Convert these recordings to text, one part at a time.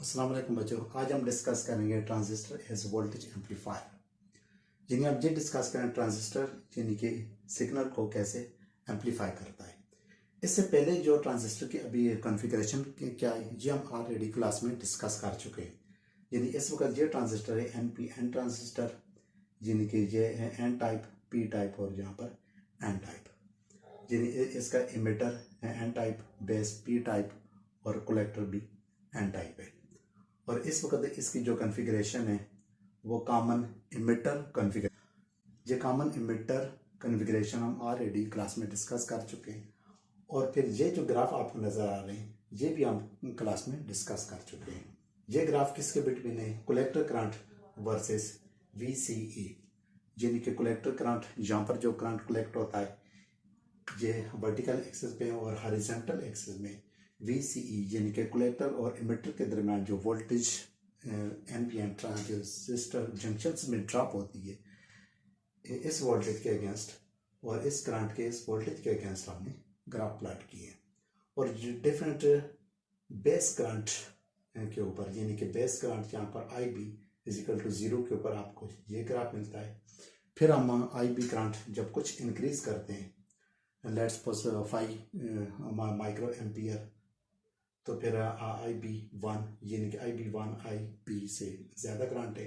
अस्सलाम वालेकुम बच्चों, आज हम डिस्कस करेंगे ट्रांजिस्टर एज वोल्टेज एम्पलीफायर। जिन्हें हम ये डिस्कस करें ट्रांजिस्टर यानी कि सिग्नल को कैसे एम्पलीफाई करता है। इससे पहले जो ट्रांजिस्टर की अभी कॉन्फ़िगरेशन क्या है ये हम ऑलरेडी क्लास में डिस्कस कर चुके हैं। यानी इस वक्त ये ट्रांजिस्टर है एन पी एन ट्रांजिस्टर, यानी कि ये है एन टाइप, पी टाइप और यहाँ पर एन टाइप। यानी इसका इमिटर है N type, base P type और कलेक्टर भी एन टाइप है। और इस वक्त इसकी जो कॉन्फ़िगरेशन है वो कॉमन इमिटर कॉन्फ़िगरेशन। ये कॉमन इमिटर कॉन्फ़िगरेशन हम ऑलरेडी क्लास में डिस्कस कर चुके हैं। और फिर ये जो ग्राफ आपको नज़र आ रहे हैं ये भी हम क्लास में डिस्कस कर चुके हैं। ये ग्राफ किसके बिटवीन है? Collector current versus VCE। यानी कि कलेक्टर करंट, यहाँ पर जो करंट कलेक्ट होता है ये वर्टिकल एक्सिस पे और हॉरिजॉन्टल एक्सिस में VCE यानी कि कलेक्टर और इमिटर के दरमियान जो वोल्टेज NPN ट्रांजिस्टर जंक्शंस में ड्रॉप होती है इस वोल्टेज के अगेंस्ट और इस करंट के इस वोल्टेज के अगेंस्ट हमने ग्राफ प्लॉट किए। और डिफरेंट बेस करंट के ऊपर यानी कि बेस करंट यहाँ पर IB = 0 के ऊपर आपको ये ग्राफ मिलता है। फिर हम IB करंट जब कुछ इंक्रीज करते हैं, लेट्स सपोज 5 माइक्रो एम्पियर, तो फिर IB1 यानी कि IB1 IB से ज़्यादा करंट है।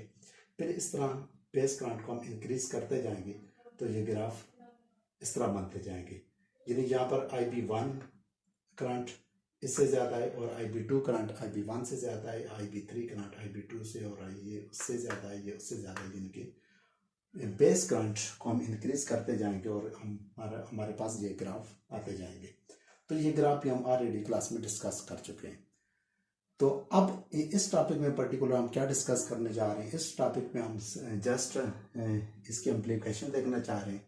फिर इस तरह बेस करंट को हम इंक्रीज करते जाएंगे तो ये ग्राफ इस तरह बनते जाएंगे। यानी यहाँ पर IB1 करंट इससे ज़्यादा है और IB2 करंट IB1 से ज़्यादा है, IB3 करंट IB2 से, और ये उससे ज़्यादा है, ये उससे ज़्यादा है। यानी कि बेस करंट को हम इंक्रीज करते जाएंगे और हमारे पास ये ग्राफ आते जाएंगे। तो ये ग्राफ भी हम ऑलरेडी क्लास में डिस्कस कर चुके हैं। तो अब इस टॉपिक में पर्टिकुलर हम क्या डिस्कस करने जा रहे हैं, इस टॉपिक में हम जस्ट इसकी एम्प्लीकेशन देखना चाह रहे हैं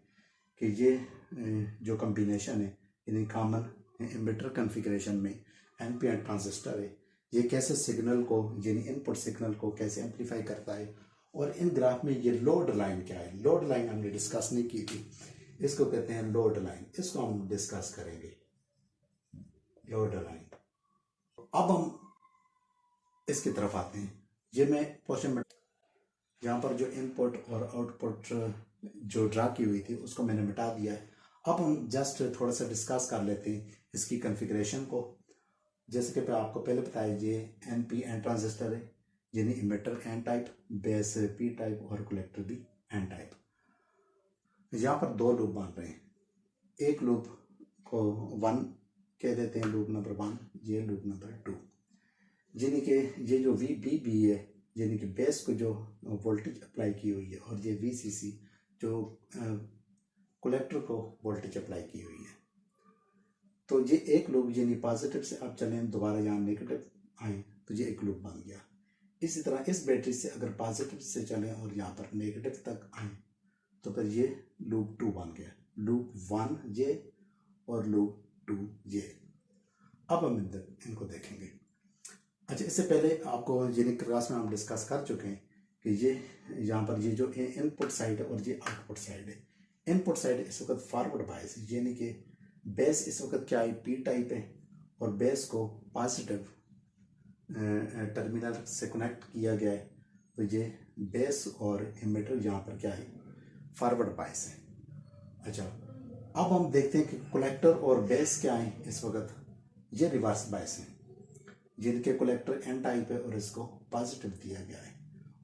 कि ये जो कॉम्बिनेशन है यानी कॉमन इमिटर कॉन्फ़िगरेशन में NPN ट्रांजिस्टर है ये कैसे सिग्नल को यानी इनपुट सिग्नल को कैसे एम्पलीफाई करता है। और इन ग्राफ में ये लोड लाइन क्या है, लोड लाइन हमने डिस्कस नहीं की थी, इसको कहते हैं लोड लाइन, इसको हम डिस्कस करेंगे लोड लाइन। अब हम इसकी तरफ आते हैं। ये मैं पोर्शन में यहाँ पर जो इनपुट और आउटपुट जो ड्रा की हुई थी उसको मैंने मिटा दिया है। अब हम जस्ट थोड़ा सा डिस्कस कर लेते हैं इसकी कॉन्फ़िगरेशन को। जैसे कि आपको पहले बताया ये NPN ट्रांजिस्टर है यानी emitter N type, base P type और कलेक्टर भी N टाइप। यहाँ पर दो लूप बन रहे हैं, एक लूप को 1 कह देते हैं, लूप नंबर 1, ये लूप नंबर 2। यानी कि ये जो VBB है यानी कि बेस को जो वोल्टेज अप्लाई की हुई है और ये VCC जो कलेक्टर को वोल्टेज अप्लाई की हुई है। तो ये एक लूप यानी पॉजिटिव से आप चलें दोबारा यहाँ नेगेटिव आए तो ये एक लूप बन गया। इसी तरह इस बैटरी से अगर पॉजिटिव से चलें और यहाँ पर नेगेटिव तक आए तो फिर ये लूप 2 बन गया, लूप 1 ये और लूप 2 ये। अब हम इनको देखेंगे। अच्छा, इससे पहले आपको यानी क्लास में हम डिस्कस कर चुके हैं कि ये यहाँ पर ये जो इनपुट साइड है और ये आउटपुट साइड है। इनपुट साइड इस वक्त फॉरवर्ड बायस है यानी कि बेस इस वक्त क्या है, P टाइप है और बेस को पॉजिटिव टर्मिनल से कनेक्ट किया गया है। तो ये बेस और इमिटर यहाँ पर क्या है, फॉरवर्ड बायस है। अच्छा, अब हम देखते हैं कि कलेक्टर और बेस क्या है, इस वक्त ये रिवर्स बायस है। जिनके कलेक्टर N टाइप है और इसको पॉजिटिव दिया गया है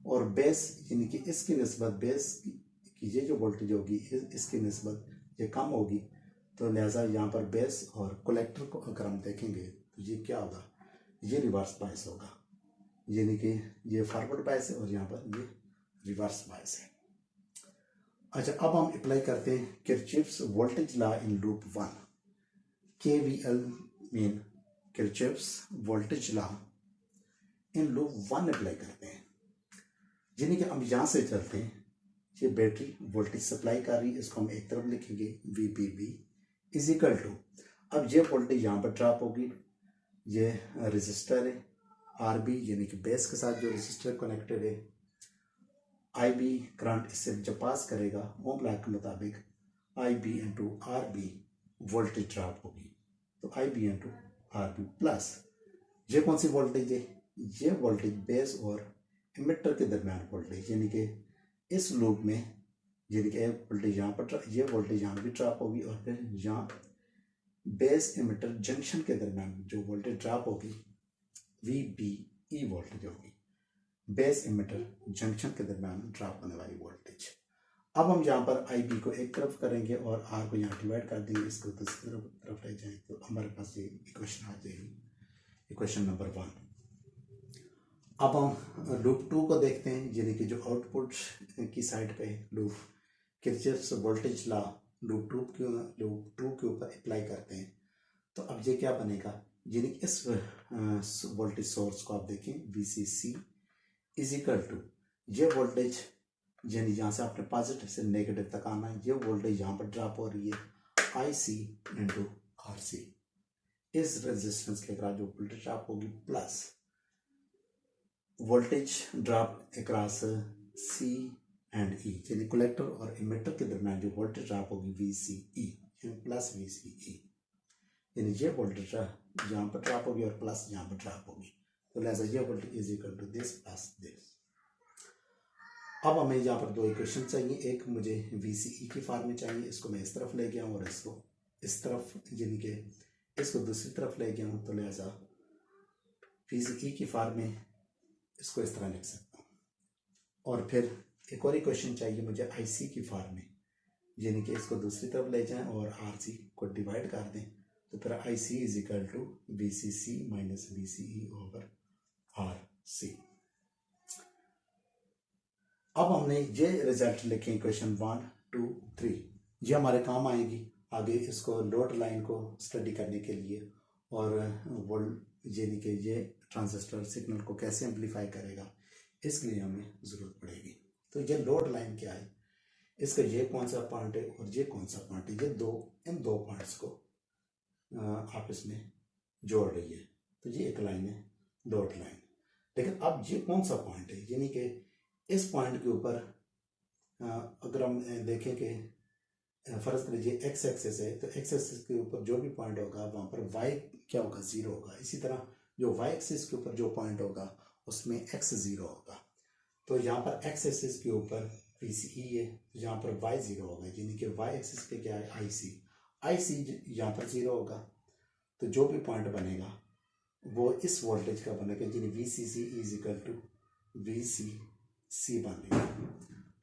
और बेस यानी कि इसकी निस्बत बेस की ये जो वोल्टेज होगी इसकी निस्बत ये कम होगी। तो लिहाजा यहाँ पर बेस और कलेक्टर को अगर हम देखेंगे तो ये क्या होगा, ये रिवर्स बायस होगा। यानी कि ये फॉरवर्ड बायस है और यहाँ पर ये रिवर्स बायस है। अच्छा, अब हम अप्लाई करते हैं Kirchhoff's voltage law in loop 1। KVL mean Kirchhoff's voltage law in loop 1 apply करते हैं। यानी कि हम यहाँ से चलते हैं, ये बैटरी वोल्टेज सप्लाई कर रही है, इसको हम एक तरफ लिखेंगे VBB = अब ये वोल्टेज यहाँ पर ड्रॉप होगी, ये रजिस्टर है RB यानी कि बेस के साथ जो रजिस्टर कनेक्टेड है। IB करंट इससे जब पास करेगा ओम लॉ के मुताबिक IB × RB वोल्टेज ड्रॉप होगी, तो IB × RB प्लस ये कौन सी वोल्टेज है, ये वोल्टेज बेस और इमिटर के दरमियान वोल्टेज, यानी कि इस लूप में यानी कि वोल्टेज यहाँ पर ये वोल्टेज यहाँ भी ड्रॉप होगी और फिर यहाँ बेस इमिटर जंक्शन के दरमियान जो वोल्टेज ड्रॉप होगी VBE वोल्टेज होगी, बेस इमिटर जंक्शन के दरमियान ड्रॉप होने वाली वोल्टेज। अब हम यहाँ पर IB को एक तरफ करेंगे और R को यहाँ डिवाइड कर देंगे, इसको दूसरी तरफ ले जाएंगे तो हमारे पास ये इक्वेशन आ जाएगी, इक्वेशन नंबर 1। अब हम लूप 2 को देखते हैं, यानी कि जो आउटपुट की साइड पे loop Kirchhoff's voltage law loop 2 के ऊपर अप्लाई करते हैं। तो अब ये क्या बनेगा, यानी कि इस वोल्टेज सोर्स को आप देखें VCC इज इक्वल टू ये वोल्टेज, यानी यहाँ से आपने पॉजिटिव से नेगेटिव तक आना है, ये वोल्टेज यहाँ पर ड्रॉप हो रही है IC इंटू RC, इस रेजिस्टेंस के अक्रॉस जो वोल्टेज ड्रॉप होगी plus voltage drop across C and E, यानी कलेक्टर और इमिटर के दरमियान जो वोल्टेज ड्रॉप होगी VCE प्लस VCE, यानी ये वोल्टेज यहाँ पर ड्रॉप होगी और प्लस यहाँ पर ड्रॉप होगी, तो लिहाजा ये voltage is equal to this plus this. अब हमें यहाँ पर 2 इक्वेशन चाहिए, एक मुझे VCE की फॉर्म में चाहिए, इसको मैं इस तरफ ले गया हूँ और इसको इस तरफ, यानी कि इसको दूसरी तरफ ले गया हूँ, तो लिहाजा VCE की फॉर्म में इसको इस तरह लिख सकता हूँ। और फिर एक और इक्वेशन चाहिए मुझे IC की फॉर्म में, यानी कि इसको दूसरी तरफ ले जाएं और RC को डिवाइड कर दें, तो फिर IC is equal to VCC minus VCE over RC। अब हमने ये रिजल्ट लिखे इक्वेशन 1, 2, 3, ये हमारे काम आएगी आगे इसको लोड लाइन को स्टडी करने के लिए, और यानी कि ये ट्रांजिस्टर सिग्नल को कैसे एम्पलीफाई करेगा इसके लिए हमें ज़रूरत पड़ेगी। तो ये लोड लाइन क्या है, इसका ये कौन सा पॉइंट है और ये कौन सा पॉइंट है, ये इन दो पॉइंट्स को आपस में जोड़ रही है, तो ये एक लाइन है लोड लाइन। लेकिन अब ये कौन सा पॉइंट है, यानी कि इस पॉइंट के ऊपर अगर हम देखें कि फर्ज कर लीजिए एक्स एक्सेस है, तो एक्स एक्सेस के ऊपर जो भी पॉइंट होगा वहाँ पर वाई क्या होगा, 0 होगा। इसी तरह जो वाई एक्सेस के ऊपर जो पॉइंट होगा उसमें एक्स 0 होगा। तो यहाँ पर एक्स एक्सेस के ऊपर VCE है, तो यहाँ पर वाई 0 होगा, यानी कि वाई एक्सेस पे क्या है IC यहाँ पर 0 होगा। तो जो भी पॉइंट बनेगा वो इस वोल्टेज का बनेगा, यानी VCC is equal to VCC बनेगा।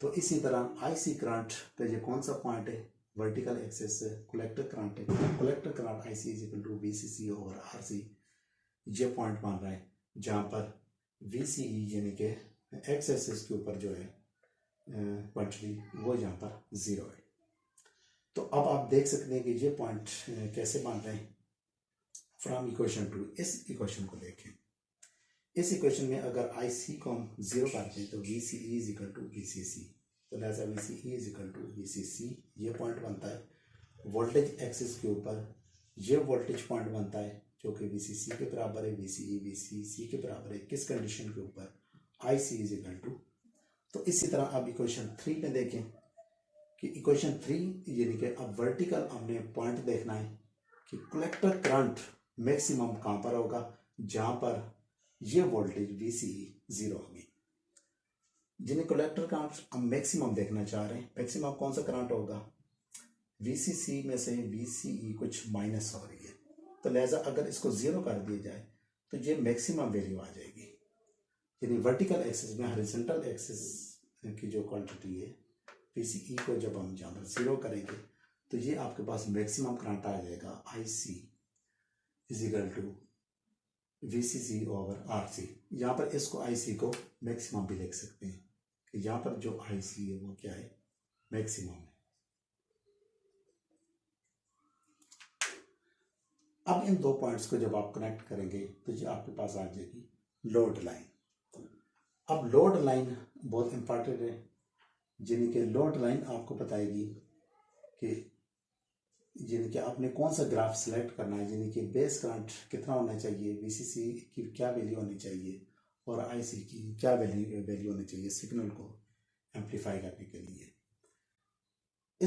तो इसी तरह IC करंट पे ये कौन सा पॉइंट है, वर्टिकल एक्सेस से कलेक्टर करंट है, collector current IC is equal to VCC over RC, ये पॉइंट मान रहा है जहाँ पर VCE यानी कि एक्स एक्सेस के ऊपर जो है क्वांटिटी वो यहाँ पर 0 है। तो अब आप देख सकते हैं कि ये पॉइंट कैसे मान रहे हैं फ्रॉम इक्वेशन 2। इस इक्वेशन को देखें, इस इक्वेशन में अगर IC को हम 0 करते हैं तो VCE is equal to VCC, तो लिहाजा VCE is equal to VCC ये पॉइंट बनता है। वोल्टेज एक्सिस के ऊपर ये वोल्टेज पॉइंट बनता है जो कि VCC के बराबर है, VCE VCC के बराबर है, किस कंडीशन के ऊपर, IC इज इक्वल टू। तो इसी तरह अब इक्वेशन 3 में देखें कि इक्वेशन 3 यानी कि अब वर्टिकल हमने पॉइंट देखना है कि कलेक्टर करंट मैक्सिमम कहाँ पर होगा, जहाँ पर ये वोल्टेज VCE 0 होगी। जिन्हें कलेक्टर करंट हम मैक्सिमम देखना चाह रहे हैं, मैक्सिमम कौन सा करंट होगा, VCC में से VCE कुछ माइनस हो रही है, तो लिहाजा अगर इसको 0 कर दिया जाए तो ये मैक्सिमम वैल्यू आ जाएगी। यानी वर्टिकल एक्सिस में हॉरिजॉन्टल एक्सिस की जो क्वांटिटी है VCE को जब हम यहाँ पर 0 करेंगे तो ये आपके पास मैक्सिमम करंट आ जाएगा IC is equal to VCC over RC। यहाँ पर इसको IC को मैक्सिमम भी लिख सकते हैं कि यहाँ पर जो IC है वो क्या है, मैक्सिमम है। अब इन दो पॉइंट्स को जब आप कनेक्ट करेंगे तो ये आपके पास आ जाएगी लोड लाइन। अब लोड लाइन बहुत इंपॉर्टेंट है, यानी कि लोड लाइन आपको बताएगी कि यानी कि आपने कौन सा ग्राफ सेलेक्ट करना है, यानी कि बेस करंट कितना होना चाहिए, VCC की क्या वैल्यू होनी चाहिए और IC की क्या वैल्यू होनी चाहिए सिग्नल को एम्पलीफाई करने के लिए।